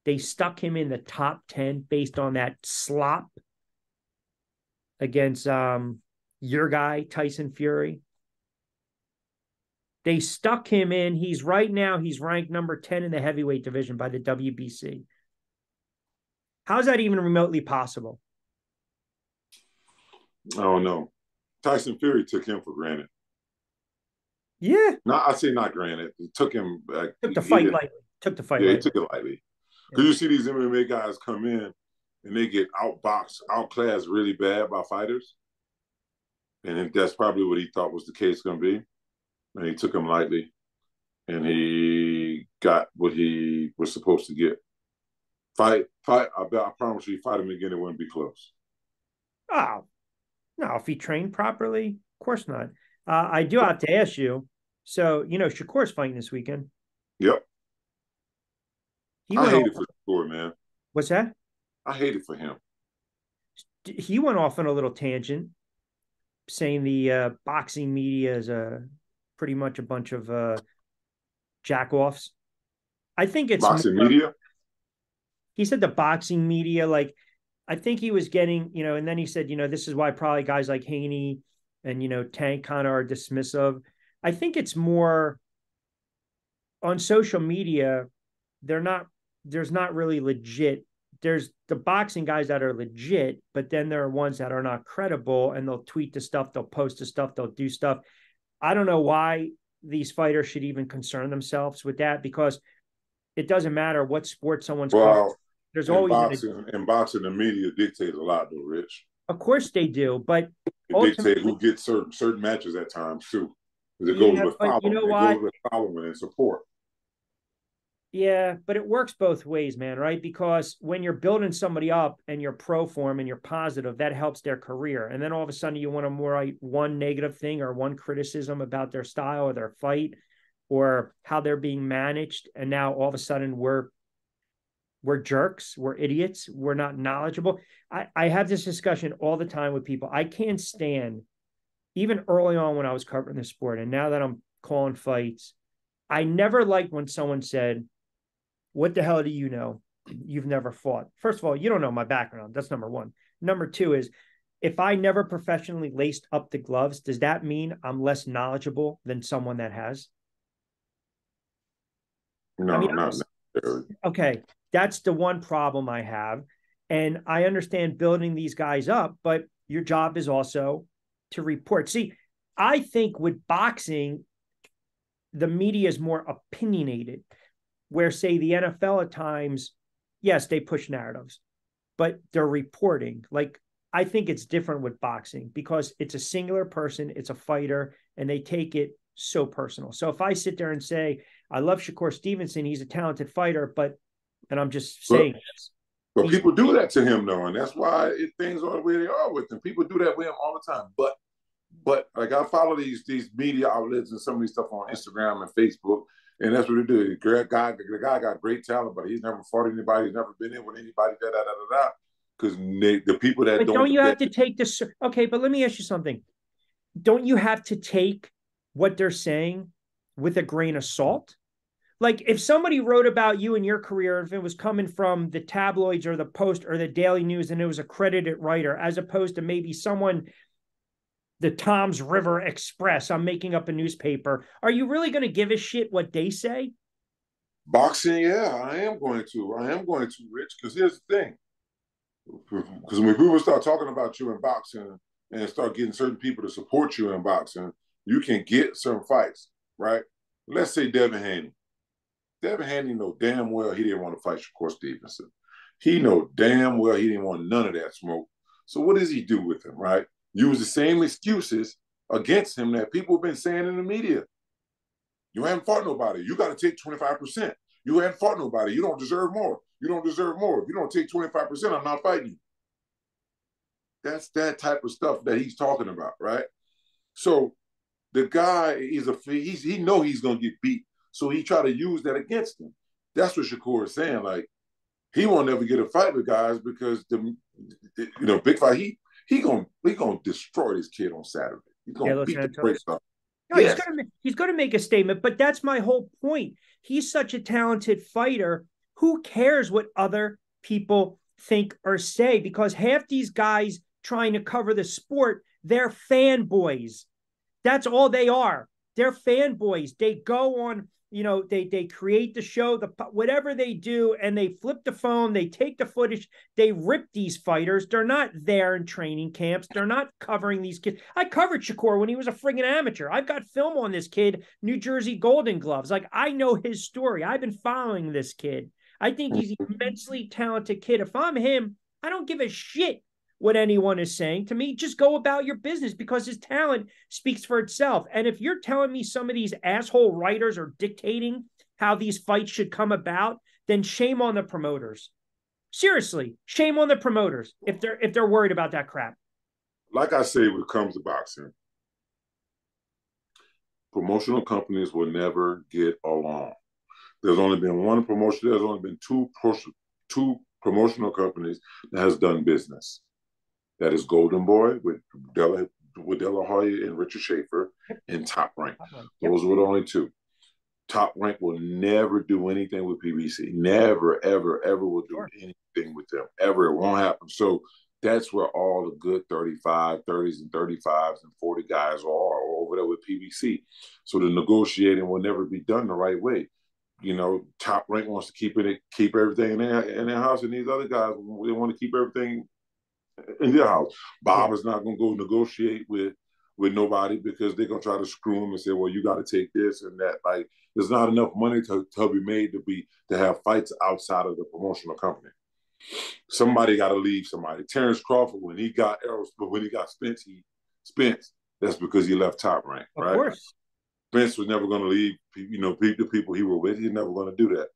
They stuck him in the top 10 based on that slop against your guy, Tyson Fury. They stuck him in. He's ranked number 10 in the heavyweight division by the WBC. How's that even remotely possible? I don't know. Tyson Fury took him for granted. Yeah. No, I say not granted. He took him. Took the fight lightly. He took it lightly. Because you see these MMA guys come in and they get outboxed, outclassed really bad by fighters. And that's probably what he thought was the case going to be. And he took him lightly. And he got what he was supposed to get. Fight. I promise you, fight him again, it wouldn't be close. Oh, no, if he trained properly, of course not. I do have to ask you. So, Shakur's fighting this weekend. Yep. I hate it for Shakur, man. What's that? I hate it for him. He went off on a little tangent saying the boxing media is pretty much a bunch of jack-offs. I think it's boxing media. He said the boxing media, I think he was getting, and then he said, this is why probably guys like Haney and, Tank kind of are dismissive. I think it's more on social media. There's not really legit. There's the boxing guys that are legit, but then there are ones that are not credible, and they'll tweet the stuff, they'll post the stuff, they'll do stuff. I don't know why these fighters should even concern themselves with that, because it doesn't matter what sport someone's called. There's always in boxing, the media dictates a lot, though, Rich. Of course they do, but it dictates who gets certain matches at times too. It goes with following. You know why? It goes with following and support. Yeah, but it works both ways, man, right? Because when you're building somebody up and you're pro form and you're positive, that helps their career. And then all of a sudden you want to write one negative thing or one criticism about their style or their fight or how they're being managed. And now all of a sudden we're jerks, we're idiots, we're not knowledgeable. I have this discussion all the time with people. I can't stand, even early on when I was covering the sport, and now that I'm calling fights, I never liked when someone said, what the hell do you know? You've never fought. First of all, you don't know my background. That's number one. Number two is, if I never professionally laced up the gloves, does that mean I'm less knowledgeable than someone that has? No, not necessarily. Okay, that's the one problem I have. And I understand building these guys up, but your job is also to report. See, I think with boxing, the media is more opinionated, where, say, the NFL at times, yes, they push narratives, but they're reporting. I think it's different with boxing because it's a singular person, it's a fighter, and they take it so personal. So if I sit there and say, I love Shakur Stevenson, he's a talented fighter, and I'm just But saying this. but people do that to him though, and that's why things are the way they are with him. People do that with him all the time. But like I follow these media outlets and some of these stuff on Instagram and Facebook, and that's what they do. The guy got great talent, but he's never fought anybody. He's never been in with anybody. Da da da da da. Because the people that But don't you have to take this? Okay, but let me ask you something. Don't you have to take what they're saying with a grain of salt? Like if somebody wrote about you and your career, if it was coming from the tabloids or the Post or the Daily News and it was a credited writer, as opposed to maybe someone, the Tom's River Express, I'm making up a newspaper. Are you really going to give a shit what they say? boxing, yeah, I am going to, Rich, because here's the thing. Because when people start talking about you in boxing and start getting certain people to support you in boxing, you can get certain fights, right? Let's say Devin Haney. Devin Haney know damn well he didn't want to fight Shakur Stevenson. He know damn well he didn't want none of that smoke. So what does he do with him, right? Use the same excuses against him that people have been saying in the media. You haven't fought nobody. You got to take 25%. You haven't fought nobody. You don't deserve more. You don't deserve more. If you don't take 25%, I'm not fighting you. That's that type of stuff that he's talking about, right? So the guy he know he's gonna get beat, so he try to use that against him. That's what Shakur is saying. Like he won't ever get a fight with guys because big fight. He gonna destroy this kid on Saturday. He's gonna beat the brakes off. No, yes. he's gonna make a statement, but that's my whole point. He's such a talented fighter. Who cares what other people think or say? Because half these guys trying to cover the sport, they're fanboys. That's all they are. They're fanboys. They go on, they create the show, whatever they do, and they flip the phone, they take the footage, they rip these fighters. They're not there in training camps. They're not covering these kids. I covered Shakur when he was a friggin' amateur. I've got film on this kid, New Jersey Golden Gloves. Like, I know his story. I've been following this kid. I think he's an immensely talented kid. If I'm him, I don't give a shit what anyone is saying. To me, just go about your business because his talent speaks for itself. And if you're telling me some of these asshole writers are dictating how these fights should come about, then shame on the promoters. Seriously, shame on the promoters if they're worried about that crap. Like I say, when it comes to boxing, promotional companies will never get along. There's only been one promotion. There's only been two promotional companies that has done business. That is Golden Boy with De La Hoya and Richard Schaefer, and Top Rank. Those were the only two. Top Rank will never do anything with PBC. Never, ever, ever will do anything with them. Ever. It won't happen. So that's where all the good 30s and 35s and 40 guys are over there with PBC. So the negotiating will never be done the right way. Top Rank wants to keep everything in their house, and these other guys, they want to keep everything in their house. Bob is not going to go negotiate with nobody because they're going to try to screw him and say, well, you got to take this and that. Like, there's not enough money to be made to have fights outside of the promotional company. Somebody got to leave somebody. Terrence Crawford, when he got Spence, that's because he left Top Rank, right? Of course. Spence was never going to leave, the people he was with. He's never going to do that.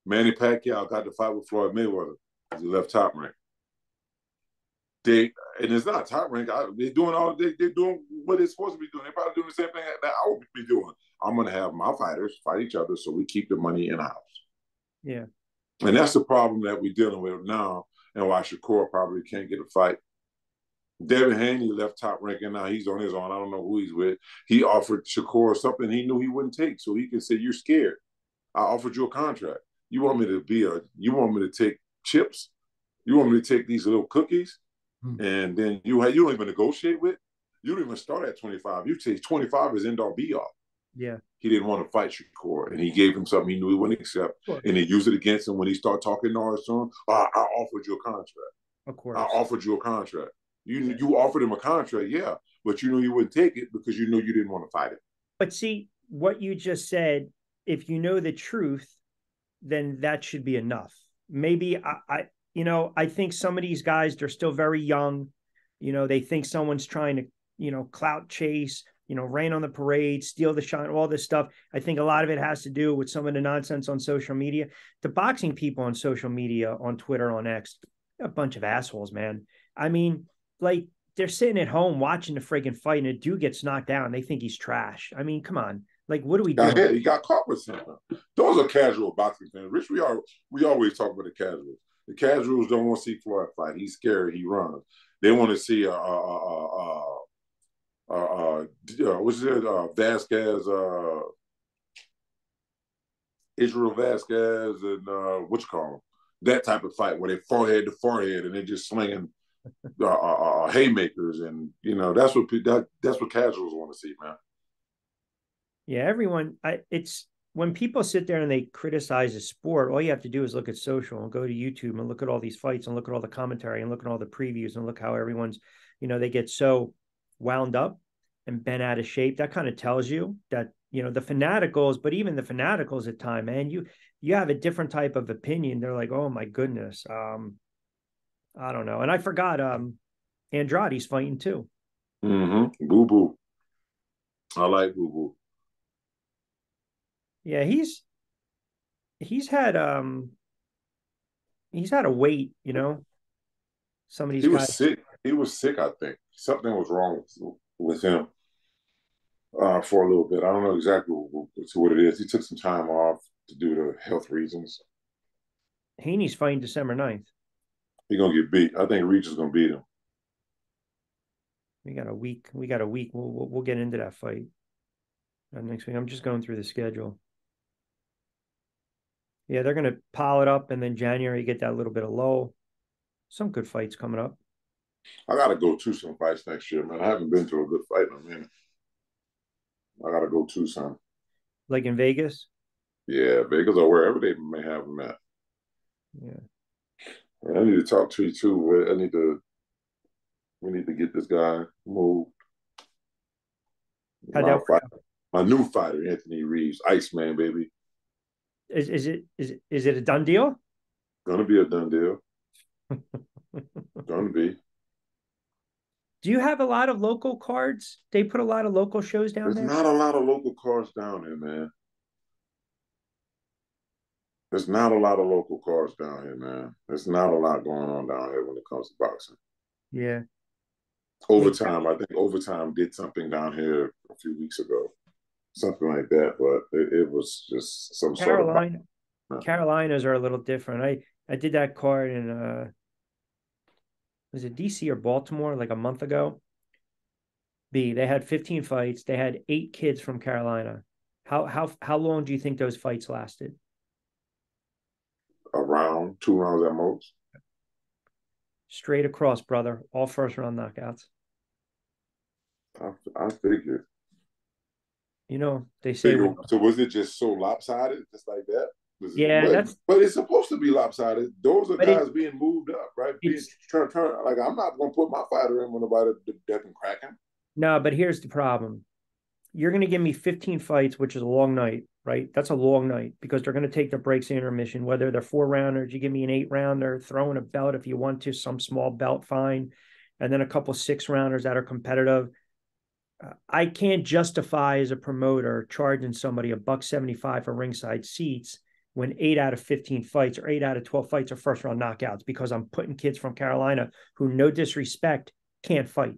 Manny Pacquiao got to fight with Floyd Mayweather because he left Top Rank. And it's not Top Rank. They're doing what they're supposed to be doing. They're probably doing the same thing that I would be doing. I'm going to have my fighters fight each other so we keep the money in house. Yeah. And that's the problem that we're dealing with now, and why Shakur probably can't get a fight. Devin Haney left Top Rank, and now he's on his own. I don't know who he's with. He offered Shakur something he knew he wouldn't take, so he can say, "You're scared. I offered you a contract. You want me to take chips? You want me to take these little cookies?" And then you don't even negotiate with. You don't even start at 25. You take 25 as end all be all. Yeah. He didn't want to fight Shakur, and he gave him something he knew he wouldn't accept, and he used it against him when he started talking noise to him. I offered you a contract. Of course. I offered you a contract. You offered him a contract, yeah, but you knew you wouldn't take it because you knew you didn't want to fight it. But see, what you just said, if you know the truth, then that should be enough. Maybe I think some of these guys, they're still very young. They think someone's trying to, clout chase. rain on the parade, steal the shine, all this stuff. I think a lot of it has to do with some of the nonsense on social media. The boxing people on social media, on Twitter, on X, a bunch of assholes, man. I mean, like, they're sitting at home watching the friggin' fight, and a dude gets knocked down. They think he's trash. I mean, come on. Like, what are we doing? He got caught with something. Those are casual boxing fans. Rich, we always talk about the casuals. The casuals don't want to see Floyd fight. He's scared. He runs. They want to see what's it? Vasquez, Israel Vasquez, and what you call him? That type of fight where they forehead to forehead and they're just slinging haymakers, and that's what casuals want to see, man. Yeah, everyone. It's when people sit there and they criticize the sport. All you have to do is look at social and go to YouTube and look at all these fights and look at all the commentary and look at all the previews and look how everyone's, they get so wound up and bent out of shape. That kind of tells you that the fanaticals, but even the fanaticals at time, man, you have a different type of opinion. They're like, oh my goodness, I don't know. And I forgot, Andrade's fighting too. Mm-hmm. Boo Boo. I like Boo Boo. Yeah, he's had a wait, Some of these guys. Was sick. He was sick, I think. Something was wrong with him for a little bit. I don't know exactly what it is. He took some time off to do the health reasons. Haney's fighting December 9th. He's gonna get beat. I think Reach is gonna beat him. We got a week. We'll get into that fight next week. I'm just going through the schedule. Yeah, they're gonna pile it up, and then January get that little bit of low. Some good fights coming up. I gotta go to some fights next year, man. I haven't been to a good fight in a minute. I gotta go to some. Like in Vegas? Yeah, Vegas or wherever they may have them at. Yeah. I need to talk to you too. We need to get this guy moved. My new fighter, Anthony Reeves, Iceman, baby. Is it a done deal? Gonna be a done deal. Gonna be. Do you have a lot of local cards? They put a lot of local shows down there? There's not a lot of local cards down here, man. There's not a lot of local cards down here, man. There's not a lot going on down here when it comes to boxing. Yeah. Overtime, I think Overtime did something down here a few weeks ago. Something like that, but it was just some Carolina. Sort of... Carolinas are a little different. I did that card in was it DC or Baltimore like a month ago? They had 15 fights. They had 8 kids from Carolina. How long do you think those fights lasted? A round, 2 rounds at most. Straight across, brother. All first round knockouts. I figured. They say. So was it just so lopsided, just like that? But it's supposed to be lopsided. Those are guys being moved up, right? Turn. Like, I'm not going to put my fighter in when nobody that can crack him. No, but here's the problem. You're going to give me 15 fights, which is a long night, right? That's a long night because they're going to take the breaks in intermission, whether they're 4-rounders, you give me an 8-rounder, throw in a belt if you want to, some small belt, fine. And then a couple 6-rounders that are competitive. I can't justify as a promoter charging somebody $175 for ringside seats when 8 out of 15 fights or 8 out of 12 fights are first round knockouts because I'm putting kids from Carolina who, no disrespect, can't fight.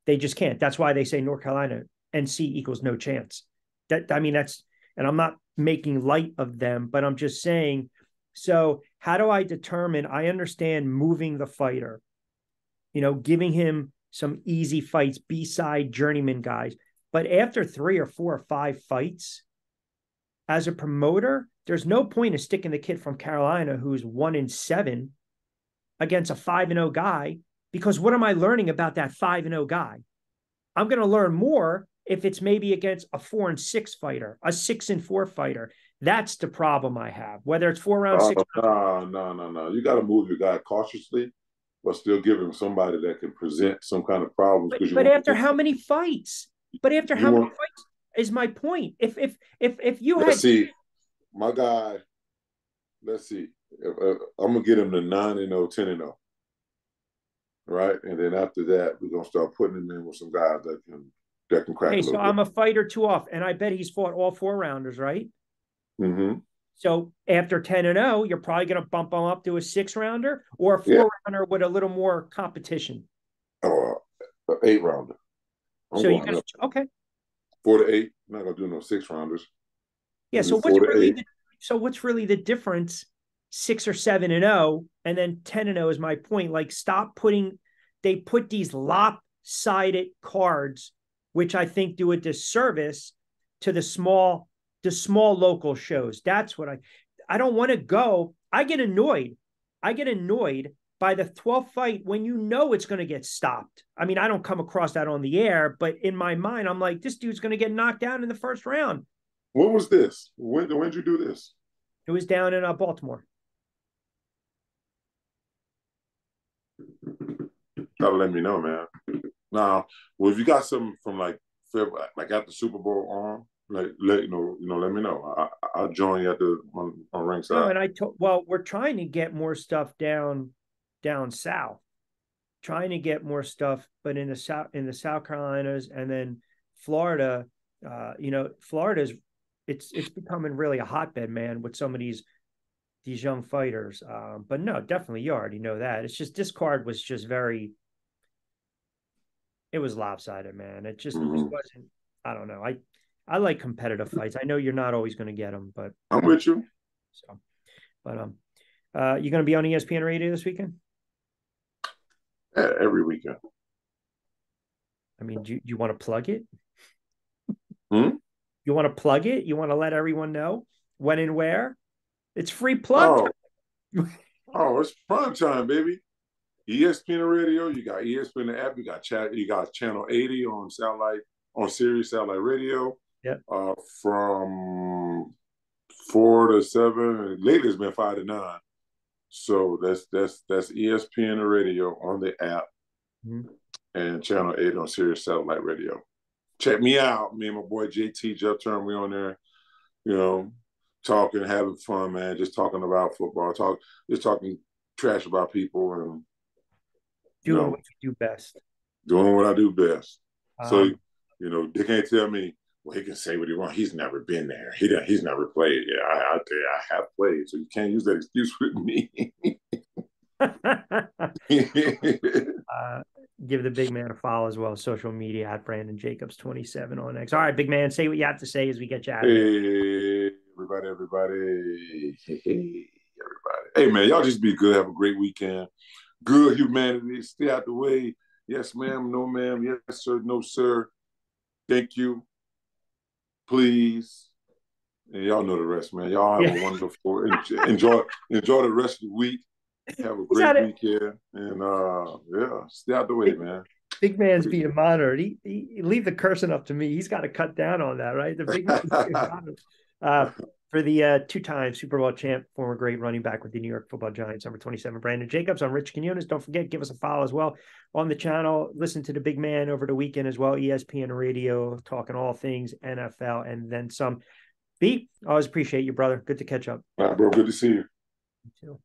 They just can't. That's why they say North Carolina NC equals no chance. And I'm not making light of them, but I'm just saying, so how do I determine? I understand moving the fighter, giving him some easy fights, B-side journeyman guys. But after 3 or 4 or 5 fights, as a promoter, there's no point in sticking the kid from Carolina who's 1-7 against a 5-0 guy, because what am I learning about that 5-0 guy? I'm going to learn more if it's maybe against a 4-6 fighter, a 6-4 fighter. That's the problem I have. Whether it's 4 rounds, 6 rounds. No. You got to move your guy cautiously, but still give him somebody that can present some kind of problems. But after how many fights? Many fights is my point. If you had... Let's see, my guy, let's see. I'm going to get him to 9-0, 10-0. Right? And then after that, we're going to start putting him in with some guys that can that can crack Okay, a so little bit. I'm a fight or two off, and I bet he's fought all 4 rounders, right? Mm-hmm. So after 10-0, you're probably going to bump him up to a 6 rounder or a Yeah. 4 rounder with a little more competition. Oh, an 8 rounder. I'm So you going got up to, okay. 4 to 8. I'm not gonna do no 6 rounders. Yeah. I'll do So four to eight. what's really the difference? 6 or 7-0, and then 10-0 is my point. Like, stop putting, they put these lopsided cards, which I think do a disservice to the small local shows. That's what I don't want to go. I get annoyed. I get annoyed by the 12th fight when you know it's going to get stopped. I mean, I don't come across that on the air, but in my mind, I'm like, this dude's going to get knocked down in the first round. When was this? When did you do this? It was down in Baltimore. Gotta let me know, man. Now, well, if you got something from like February, like after Super Bowl on, like let me know. I'll join you at the on No, ringside. and I told, well, we're trying to get more stuff down south, trying to get more stuff, but in the South Carolinas and then Florida. Florida's it's becoming really a hotbed, man, with some of these young fighters. But no, definitely you already know that. It's just this card was just very, it was lopsided, man. It just Mm-hmm. wasn't. I don't know. I like competitive fights. I know you're not always going to get them, but I'm with you. so, but you going to be on ESPN radio this weekend? Every weekend. I mean, do you want to plug it? Hmm? You want to plug it? You want to let everyone know when and where? It's free plug Oh, time. oh, it's prime time, baby. ESPN radio. You got ESPN app. You got chat. You got channel 80 on satellite on Sirius Satellite Radio. Yeah. From 4 to 7. Lately, it's been 5 to 9. So that's ESPN radio on the app and channel 8 on Sirius Satellite Radio. Check me out. Me and my boy JT Jeff Turner, we on there, you know, talking, having fun, man. Just talking about football, just talking trash about people, and you Doing what know, you do best. doing what I do best. So, Um, they can't tell me, well, he can say what he wants. He's never been there. He's never played. Yeah, I tell you, I have played. So you can't use that excuse with me. uh, give the big man a follow as well. Social media at Brandon Jacobs 27 on X. All right, big man, say what you have to say as we get you out of here. Hey, everybody. Hey, everybody. Hey, man, y'all just be good. Have a great weekend. Good humanity. Stay out the way. Yes, ma'am. No, ma'am. Yes, sir. No, sir. Thank you. Please. And y'all know the rest, man. Y'all have a wonderful enjoy the rest of the week. Have a great weekend. And stay out the way, man. Big man's being monitored. He leave the cursing up to me. He's got to cut down on that, right? The big man's being monitored. For the two-time Super Bowl champ, former great running back with the New York Football Giants, number 27, Brandon Jacobs. I'm Rich Quinones. Don't forget, give us a follow as well on the channel. Listen to the big man over the weekend as well. ESPN Radio, talking all things NFL and then some. Pete, always appreciate you, brother. Good to catch up. All right, bro. Good to see you. You too.